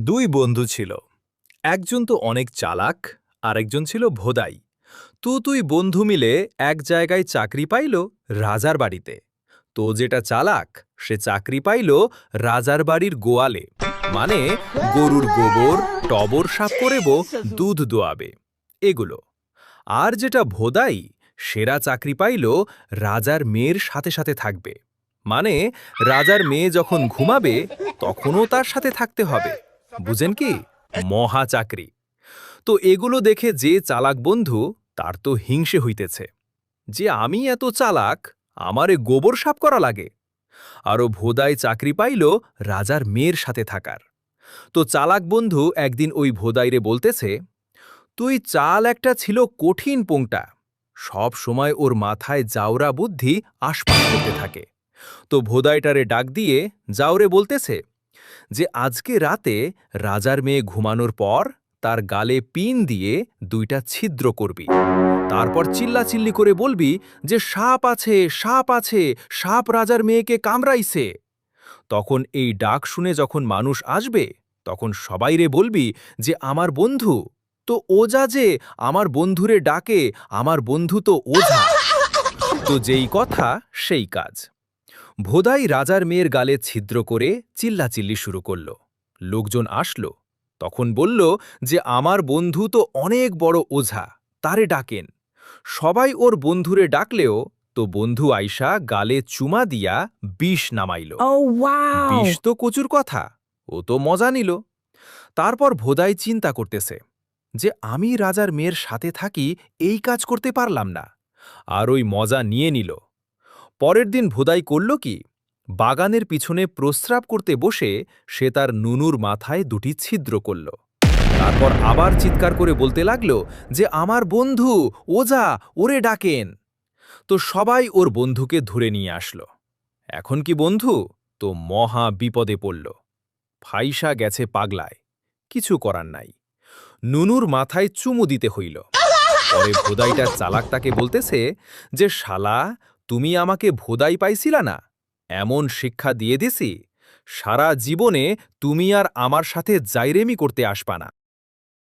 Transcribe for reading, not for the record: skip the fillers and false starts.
দুই বন্ধু ছিল। একজন তো অনেক চালাক, আরেকজন ছিল ভোদাই। তুই বন্ধু মিলে এক জায়গায় চাকরি পাইল রাজার বাড়িতে। তো যেটা চালাক সে চাকরি পাইল রাজার বাড়ির গোয়ালে, মানে গরুর গোবর টবর সাফ করেব, দুধ দোয়াবে এগুলো। আর যেটা ভোদাই সেরা চাকরি পাইল রাজার মেয়ের সাথে সাথে থাকবে, মানে রাজার মেয়ে যখন ঘুমাবে তখনও তার সাথে থাকতে হবে। বুঝেন কি? মহা চাকরি। তো এগুলো দেখে যে চালাক বন্ধু, তার তো হিংসে হইতেছে যে আমি এত চালাক, আমারে গোবর সাফ করা লাগে। আরও ভোদাই চাকরি পাইল রাজার মেয়ের সাথে থাকার। তো চালাক বন্ধু একদিন ওই ভোদাইরে বলতেছে, তুই চাল একটা ছিল কঠিন পোংটা, সব সময় ওর মাথায় জাউরা বুদ্ধি আশপাশ করতে থাকে। তো ভোদাইটারে ডাক দিয়ে জাউরে বলতেছে যে আজকে রাতে রাজার মেয়ে ঘুমানোর পর তার গালে পিন দিয়ে দুইটা ছিদ্র করবি, তারপর চিল্লাচিল্লি করে বলবি যে সাপ আছে, সাপ আছে, সাপ রাজার মেয়েকে কামড়াইছে। তখন এই ডাক শুনে যখন মানুষ আসবে তখন সবাইরে বলবি যে আমার বন্ধু তো ওঝা, যে আমার বন্ধুরে ডাকে, আমার বন্ধু তো ওঝা। তো যেই কথা সেই কাজ। ভোদাই রাজার মেয়ের গালে ছিদ্র করে চিল্লাচিল্লি শুরু করল। লোকজন আসলো, তখন বলল যে আমার বন্ধু তো অনেক বড় ওঝা, তারে ডাকেন। সবাই ওর বন্ধুরে ডাকলেও তো বন্ধু আইসা গালে চুমা দিয়া বিষ নামাইল। Oh, wow! বিষ তো কচুর কথা, ও তো মজা নিল। তারপর ভোদাই চিন্তা করতেছে যে আমি রাজার মেয়ের সাথে থাকি, এই কাজ করতে পারলাম না, আর ওই মজা নিয়ে নিল। পরের দিন ভোদাই করল কি, বাগানের পিছনে প্রস্রাব করতে বসে সে তার নুনুর মাথায় দুটি ছিদ্র করল। তারপর আবার চিৎকার করে বলতে লাগল যে আমার বন্ধু ওঝা, ওরে ডাকেন। তো সবাই ওর বন্ধুকে ধরে নিয়ে আসলো। এখন কি বন্ধু তো মহা বিপদে পড়ল, ফাইসা গেছে পাগলায়, কিছু করার নাই। নুনুর মাথায় চুমু দিতে হইল। পরে ভোদাইটা চালাক তাকে বলতেছে যে শালা, তুমি আমাকে ভোদাই পাইছিলা না, এমন শিক্ষা দিয়ে দিছি, সারা জীবনে তুমি আর আমার সাথে জাইরেমি করতে আসবা না।